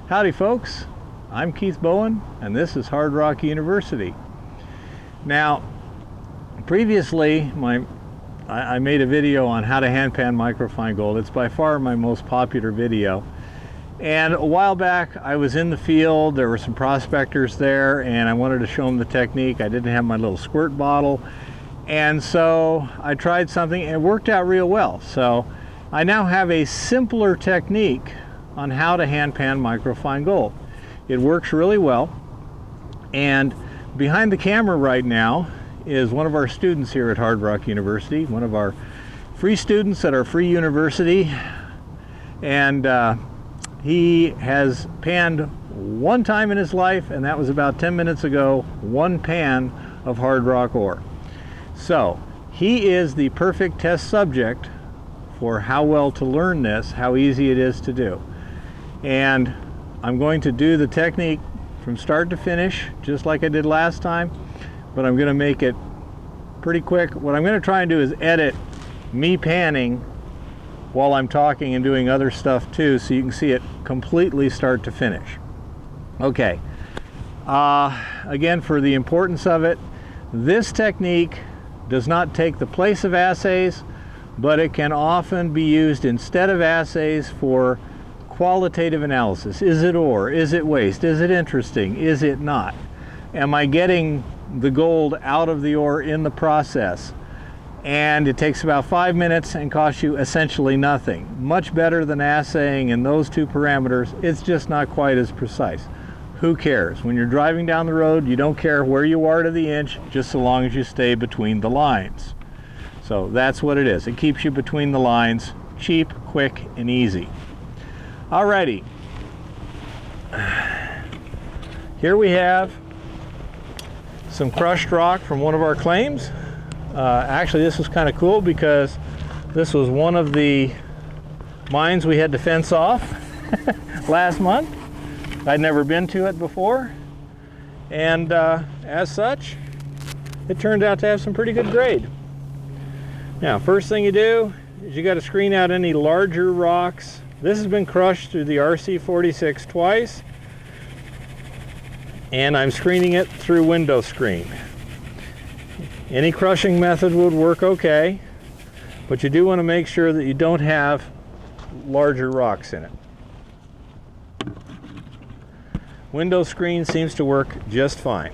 Howdy folks, I'm Keith Bowen and this is Hard Rock University. Now, previously I made a video on how to hand pan microfine gold. It's by far my most popular video. And a while back I was in the field, there were some prospectors there and I wanted to show them the technique. I didn't have my little squirt bottle. And so I tried something and it worked out real well. So I now have a simpler technique on how to hand pan microfine gold. It works really well, and behind the camera right now is one of our students here at Hard Rock University, one of our free students at our free university, and he has panned one time in his life, and that was about 10 minutes ago, one pan of hard rock ore. So he is the perfect test subject for how well to learn this, how easy it is to do. And I'm going to do the technique from start to finish, just like I did last time, but I'm going to make it pretty quick. What I'm going to try and do is edit me panning while I'm talking and doing other stuff too, so you can see it completely start to finish. Okay, again, for the importance of it, this technique does not take the place of assays, but it can often be used instead of assays for qualitative analysis. Is it ore? Is it waste? Is it interesting? Is it not? Am I getting the gold out of the ore in the process? And it takes about 5 minutes and costs you essentially nothing. Much better than assaying in those two parameters. It's just not quite as precise. Who cares? When you're driving down the road, you don't care where you are to the inch, just so long as you stay between the lines. So that's what it is. It keeps you between the lines, cheap, quick, and easy. Alrighty, here we have some crushed rock from one of our claims. Actually, this was kind of cool because this was one of the mines we had to fence off last month. I'd never been to it before, and as such, it turned out to have some pretty good grade. Now, first thing you do is you got to screen out any larger rocks. This has been crushed through the RC46 twice, and I'm screening it through window screen. Any crushing method would work okay, but you do want to make sure that you don't have larger rocks in it. Window screen seems to work just fine.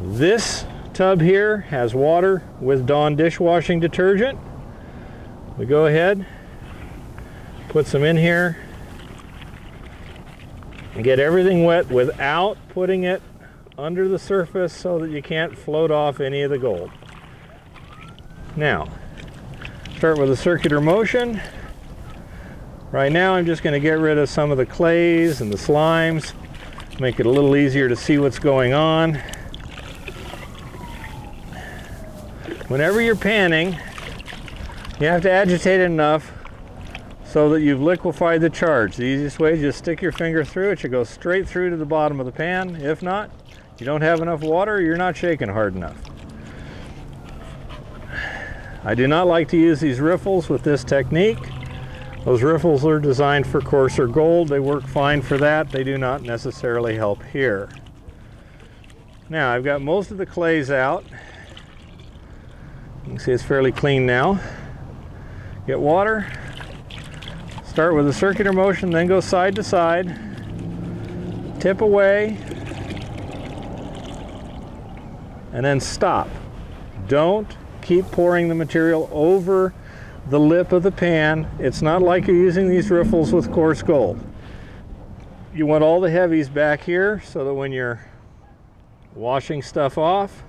This tub here has water with Dawn dishwashing detergent. We go ahead, put some in here, and get everything wet without putting it under the surface so that you can't float off any of the gold. Now, start with a circular motion. Right now I'm just going to get rid of some of the clays and the slimes, make it a little easier to see what's going on. Whenever you're panning, you have to agitate it enough so that you've liquefied the charge. The easiest way is just stick your finger through it. You go straight through to the bottom of the pan. If not, you don't have enough water, you're not shaking hard enough. I do not like to use these riffles with this technique. Those riffles are designed for coarser gold. They work fine for that. They do not necessarily help here. Now, I've got most of the clays out. You can see it's fairly clean now. Get water. Start with a circular motion, then go side to side. Tip away. And then stop. Don't keep pouring the material over the lip of the pan. It's not like you're using these riffles with coarse gold. You want all the heavies back here so that when you're washing stuff off,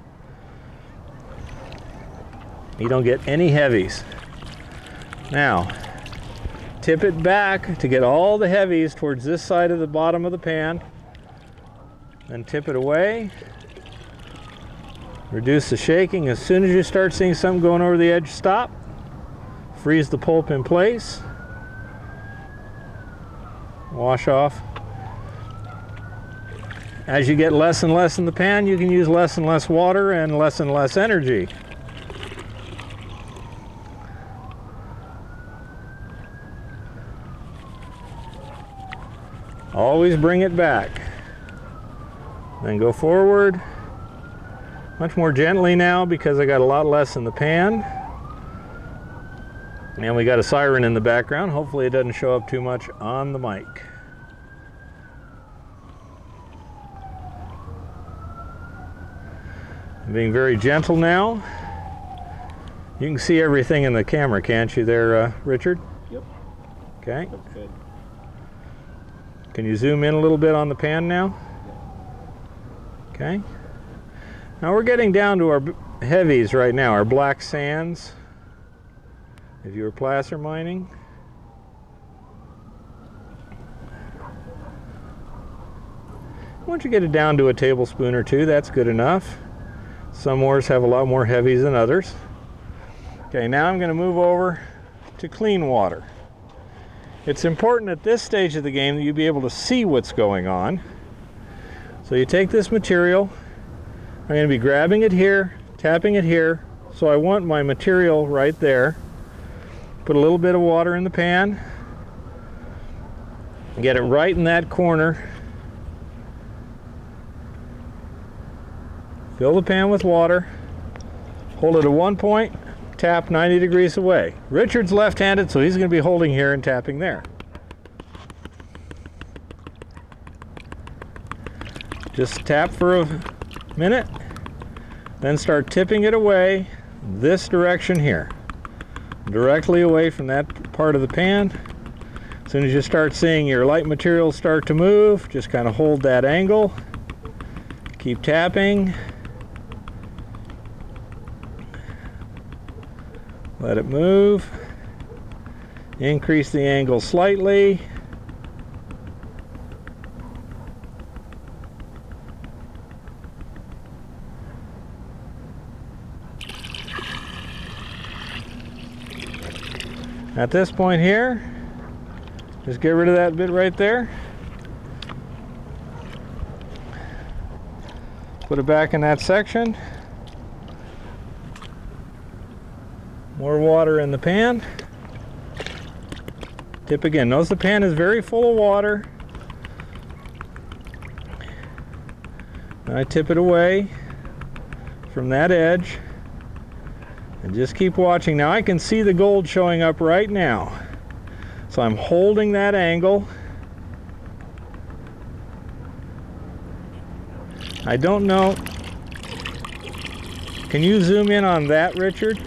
you don't get any heavies. Now, tip it back to get all the heavies towards this side of the bottom of the pan. Then tip it away. Reduce the shaking. As soon as you start seeing something going over the edge, stop. Freeze the pulp in place. Wash off. As you get less and less in the pan, you can use less and less water and less energy. Always bring it back. Then go forward. Much more gently now because I got a lot less in the pan. And we got a siren in the background. Hopefully it doesn't show up too much on the mic. I'm being very gentle now. You can see everything in the camera, can't you there, Richard? Yep. Okay. That's good. Can you zoom in a little bit on the pan now? Yep. Okay. Now we're getting down to our heavies right now, our black sands. If you were placer mining. Once you get it down to a tablespoon or two, that's good enough. Some ores have a lot more heavies than others. Okay, now I'm going to move over to clean water. It's important at this stage of the game that you be able to see what's going on. So you take this material, I'm going to be grabbing it here, tapping it here, so I want my material right there. Put a little bit of water in the pan, get it right in that corner. Fill the pan with water, hold it at one point, tap 90 degrees away. Richard's left-handed, so he's going to be holding here and tapping there. Just tap for a minute, then start tipping it away this direction here. Directly away from that part of the pan. As soon as you start seeing your light materials start to move, just kind of hold that angle. Keep tapping. Let it move. Increase the angle slightly. At this point here, just get rid of that bit right there. Put it back in that section. More water in the pan. Tip again. Notice the pan is very full of water. I tip it away from that edge. And just keep watching. Now I can see the gold showing up right now. So I'm holding that angle. I don't know. Can you zoom in on that, Richard?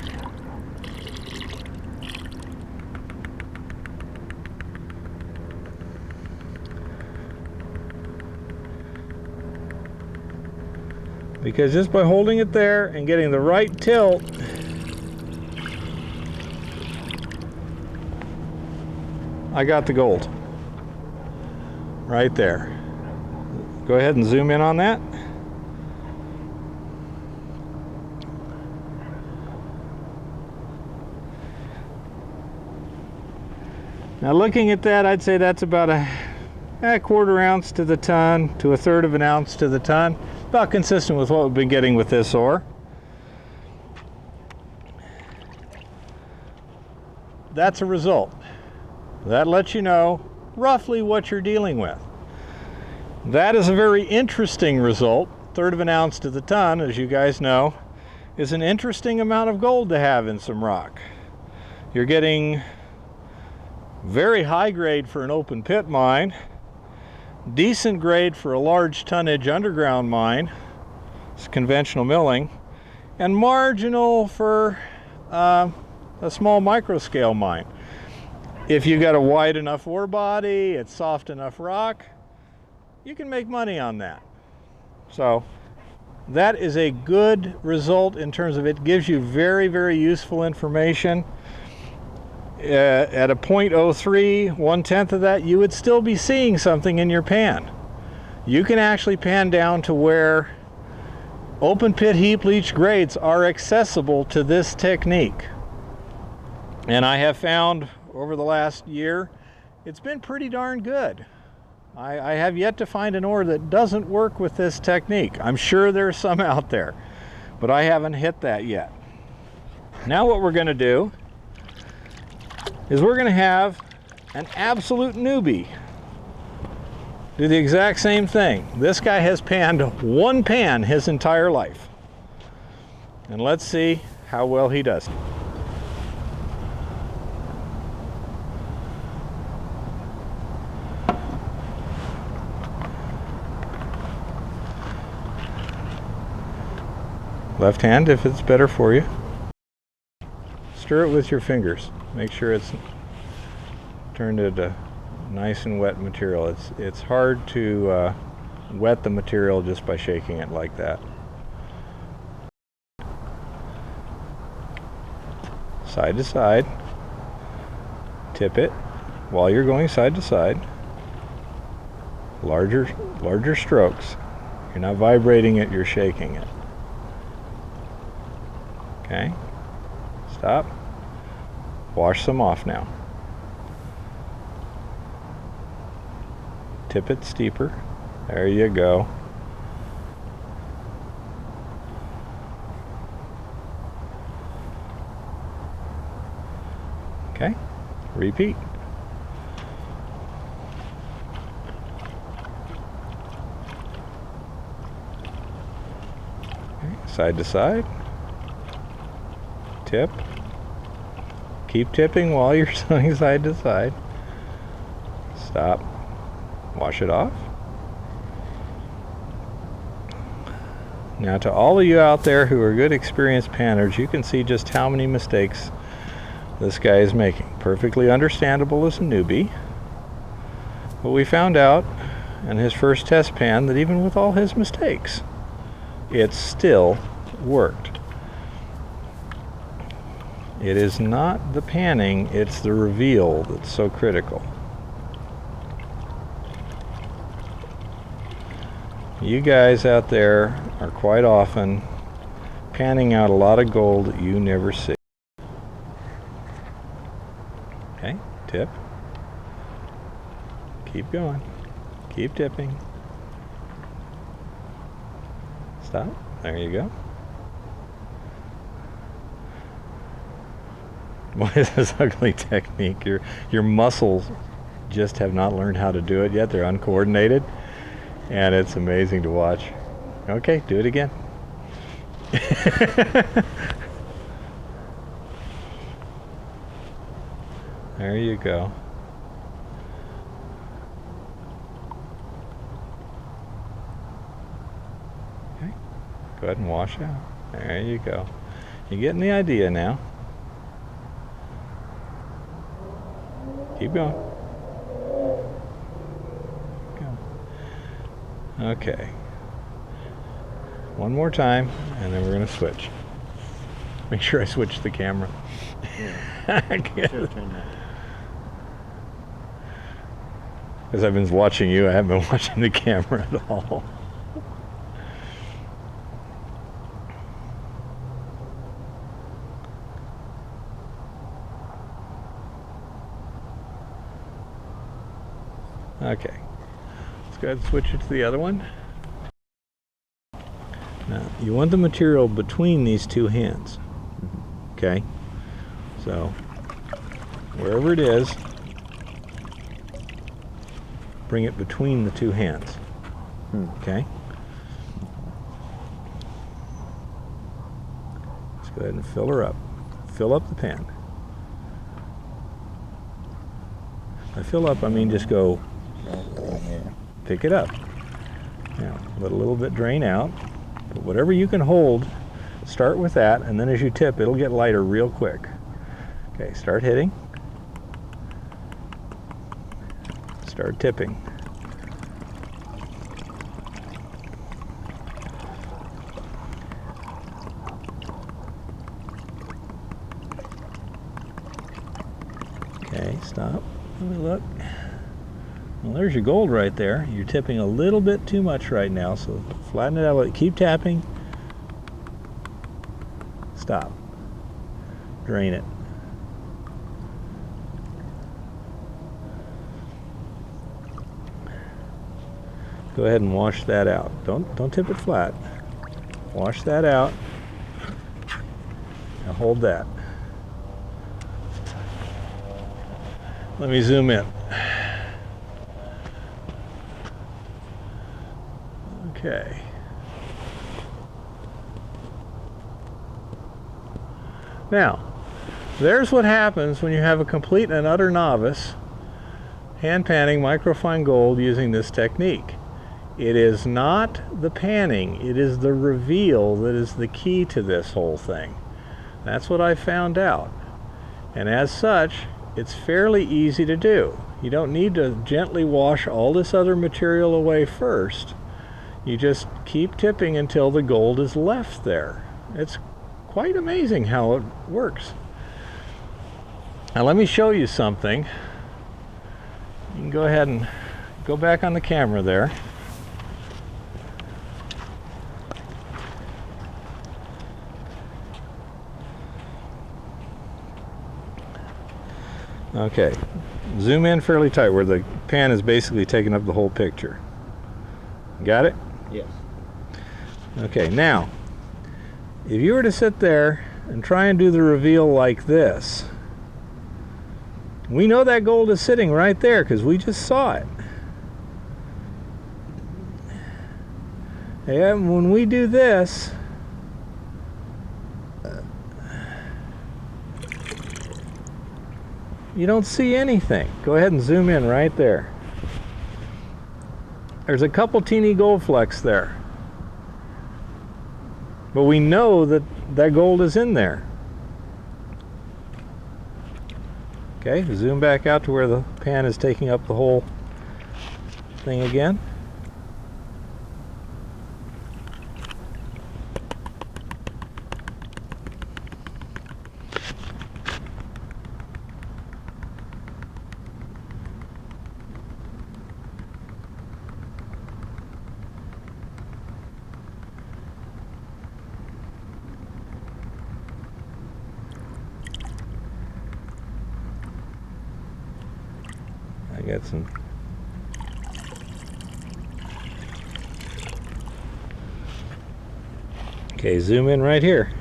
Because just by holding it there and getting the right tilt, I got the gold right there. Go ahead and zoom in on that. Now looking at that, I'd say that's about a quarter ounce to the ton to a third of an ounce to the ton. About consistent with what we've been getting with this ore. That's a result. That lets you know roughly what you're dealing with. That is a very interesting result. Third of an ounce to the ton, as you guys know, is an interesting amount of gold to have in some rock. You're getting very high grade for an open pit mine, decent grade for a large tonnage underground mine, it's conventional milling, and marginal for a small micro scale mine. If you got a wide enough ore body, it's soft enough rock, you can make money on that. So that is a good result in terms of it gives you very, very useful information. At a 0.03, 1/10 of that, you would still be seeing something in your pan. You can actually pan down to where open pit heap leach grades are accessible to this technique. And I have found over the last year, it's been pretty darn good. I have yet to find an ore that doesn't work with this technique. I'm sure there's some out there, but I haven't hit that yet. Now what we're going to do is we're going to have an absolute newbie. do the exact same thing. This guy has panned one pan his entire life. And let's see how well he does. Left hand if it's better for you. Stir it with your fingers. Make sure it's turned into nice and wet material. It's hard to wet the material just by shaking it like that. Side to side. Tip it while you're going side to side. Larger strokes. You're not vibrating it, you're shaking it. Okay. Stop. Wash some off now. Tip it steeper. There you go. Okay. Repeat. Okay. Side to side. Tip. Keep tipping while you're going side to side. Stop. Wash it off. Now to all of you out there who are good experienced panners, you can see just how many mistakes this guy is making. Perfectly understandable as a newbie. But we found out in his first test pan that even with all his mistakes, it still worked. It is not the panning, it's the reveal that's so critical. You guys out there are quite often panning out a lot of gold that you never see. Okay, tip. Keep going. Keep tipping. Stop. There you go. What is this ugly technique? Your muscles just have not learned how to do it yet. They're uncoordinated, and it's amazing to watch. Okay, do it again. There you go. Okay, go ahead and wash out. There you go. You're getting the idea now. Keep going. Okay. One more time, and then we're going to switch. Make sure I switch the camera. Because I've been watching you, I haven't been watching the camera at all. Okay, let's go ahead and switch it to the other one. Now, you want the material between these two hands. Okay, so wherever it is, bring it between the two hands. Okay, let's go ahead and fill her up. Fill up the pan. By fill up, I mean just go. Pick it up. Now, let a little bit drain out, but whatever you can hold, start with that, and then as you tip, it'll get lighter real quick. Okay, start hitting. Start tipping. Okay, stop. Let me look. Well, there's your gold right there. You're tipping a little bit too much right now, so flatten it out. Keep tapping. Stop. Drain it. Go ahead and wash that out. Don't tip it flat. Wash that out. Now hold that. Let me zoom in. Okay. Now, there's what happens when you have a complete and utter novice hand panning microfine gold using this technique. It is not the panning, it is the reveal that is the key to this whole thing. That's what I found out. And as such, it's fairly easy to do. You don't need to gently wash all this other material away first. You just keep tipping until the gold is left there. It's quite amazing how it works. Now let me show you something. You can go ahead and go back on the camera there. Okay, zoom in fairly tight where the pan is basically taking up the whole picture. Got it? Yes. Okay, now, if you were to sit there and try and do the reveal like this, we know that gold is sitting right there because we just saw it. And when we do this, you don't see anything. Go ahead and zoom in right there. There's a couple teeny gold flecks there. But we know that that gold is in there. Okay, zoom back out to where the pan is taking up the whole thing again. I got some. Okay, zoom in right here.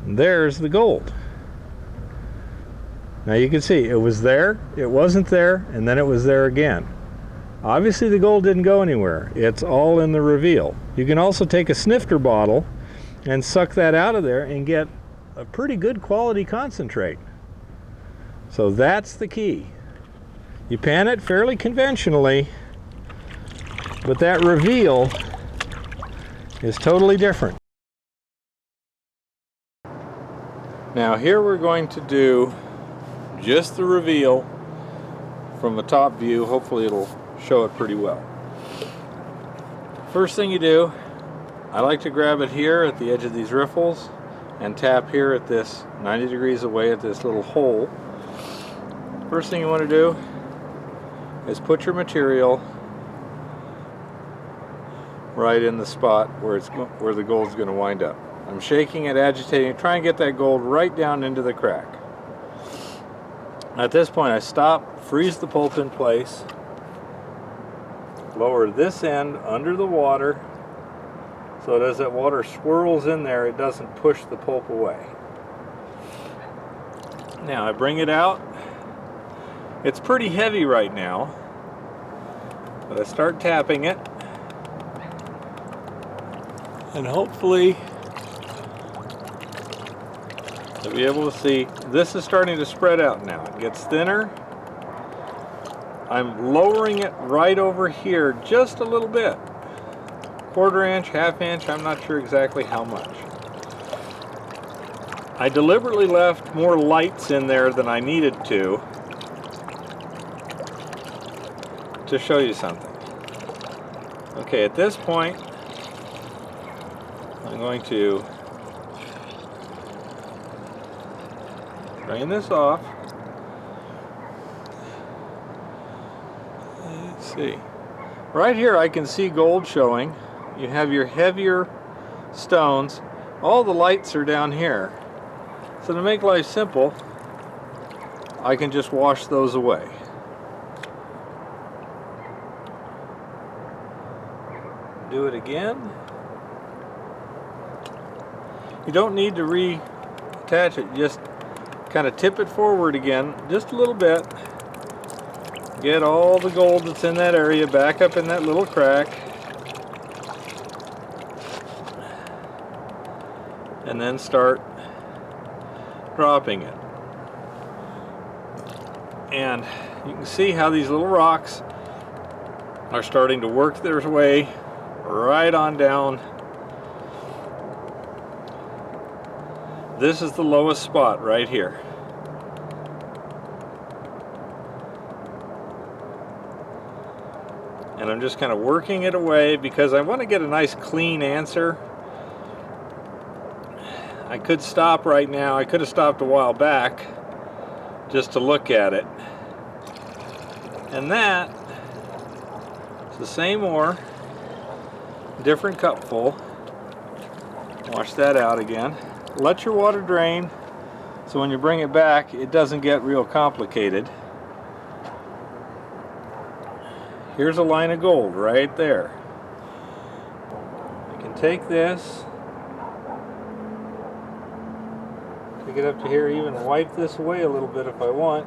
And there's the gold. Now you can see it was there, it wasn't there, and then it was there again. Obviously the gold didn't go anywhere. It's all in the reveal. You can also take a snifter bottle and suck that out of there and get a pretty good quality concentrate. So that's the key. You pan it fairly conventionally, but that reveal is totally different. Now here we're going to do just the reveal from the top view. Hopefully it'll show it pretty well. First thing you do, I like to grab it here at the edge of these riffles and tap here at this 90 degrees away at this little hole. First thing you want to do is put your material right in the spot where the gold's going to wind up. I'm shaking it, agitating, trying to get that gold right down into the crack. At this point I stop, freeze the pulp in place, lower this end under the water so that as that water swirls in there, it doesn't push the pulp away. Now I bring it out. It's pretty heavy right now, but I start tapping it, and hopefully you'll be able to see this is starting to spread out now. It gets thinner. I'm lowering it right over here just a little bit. Quarter inch, half inch, I'm not sure exactly how much. I deliberately left more lights in there than I needed to show you something. Okay, at this point, I'm going to drain this off. Let's see. Right here I can see gold showing. You have your heavier stones. All the lights are down here. So to make life simple, I can just wash those away. Do it again. You don't need to reattach it, just kind of tip it forward again just a little bit. get all the gold that's in that area back up in that little crack. And then start dropping it. And you can see how these little rocks are starting to work their way right on down. This is the lowest spot right here. And I'm just kind of working it away because I want to get a nice clean answer. I could stop right now. I could have stopped a while back just to look at it. And that is the same ore, different cupful. Wash that out again. Let your water drain so when you bring it back it doesn't get real complicated. Here's a line of gold right there. I can take this, take it up to here, even wipe this away a little bit if I want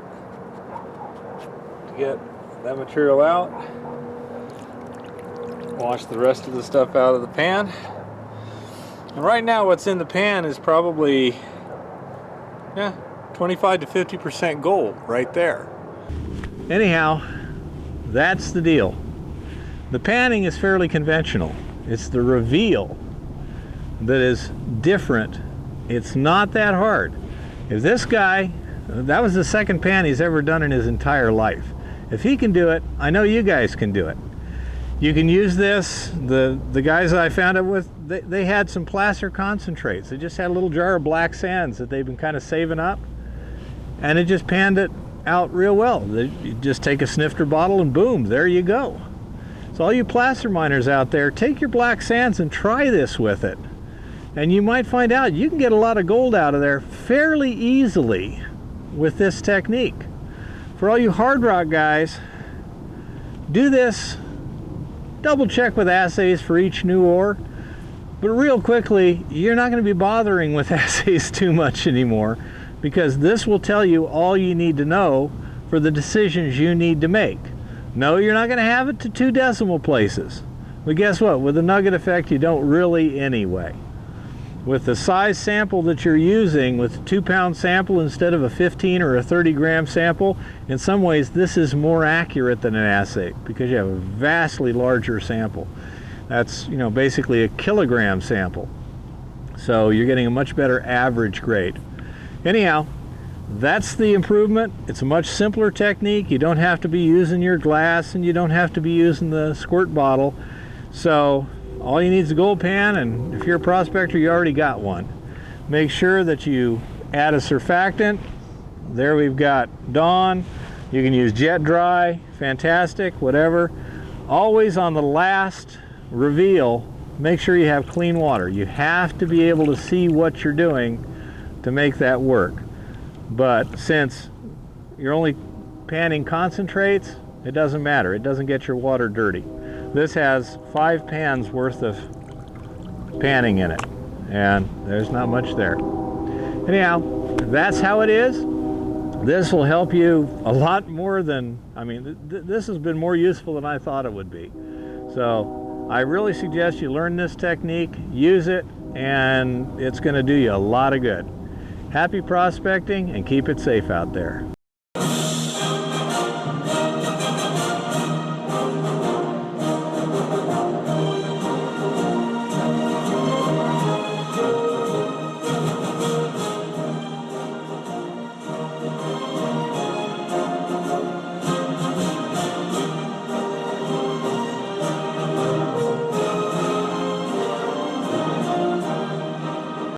to get that material out. Wash the rest of the stuff out of the pan. And right now what's in the pan is probably 25 to 50% gold right there. Anyhow, that's the deal. The panning is fairly conventional. It's the reveal that is different. It's not that hard. If this guy, that was the second pan he's ever done in his entire life. If he can do it, I know you guys can do it. You can use this. The guys that I found it with, they had some placer concentrates. They just had a little jar of black sands that they've been kind of saving up, and it just panned it out real well. You just take a snifter bottle and boom, there you go. So all you placer miners out there, take your black sands and try this with it. And you might find out you can get a lot of gold out of there fairly easily with this technique. For all you hard rock guys, do this. Double check with assays for each new ore. But real quickly, you're not going to be bothering with assays too much anymore, because this will tell you all you need to know for the decisions you need to make. No, you're not going to have it to 2 decimal places. But guess what? With the nugget effect, you don't really anyway. With the size sample that you're using, with a 2-pound sample instead of a 15 or a 30-gram sample, in some ways this is more accurate than an assay because you have a vastly larger sample. That's, basically a kilogram sample. So you're getting a much better average grade. Anyhow, that's the improvement. It's a much simpler technique. You don't have to be using your glass and you don't have to be using the squirt bottle. So all you need is a gold pan, and if you're a prospector, you already got one. Make sure that you add a surfactant. There we've got Dawn. You can use Jet Dry, fantastic, whatever. Always on the last reveal, make sure you have clean water. You have to be able to see what you're doing to make that work. But since you're only panning concentrates, it doesn't matter. It doesn't get your water dirty. This has 5 pans worth of panning in it, and there's not much there. Anyhow, that's how it is. This will help you a lot more than, this has been more useful than I thought it would be. So I really suggest you learn this technique, use it, and it's going to do you a lot of good. Happy prospecting, and keep it safe out there.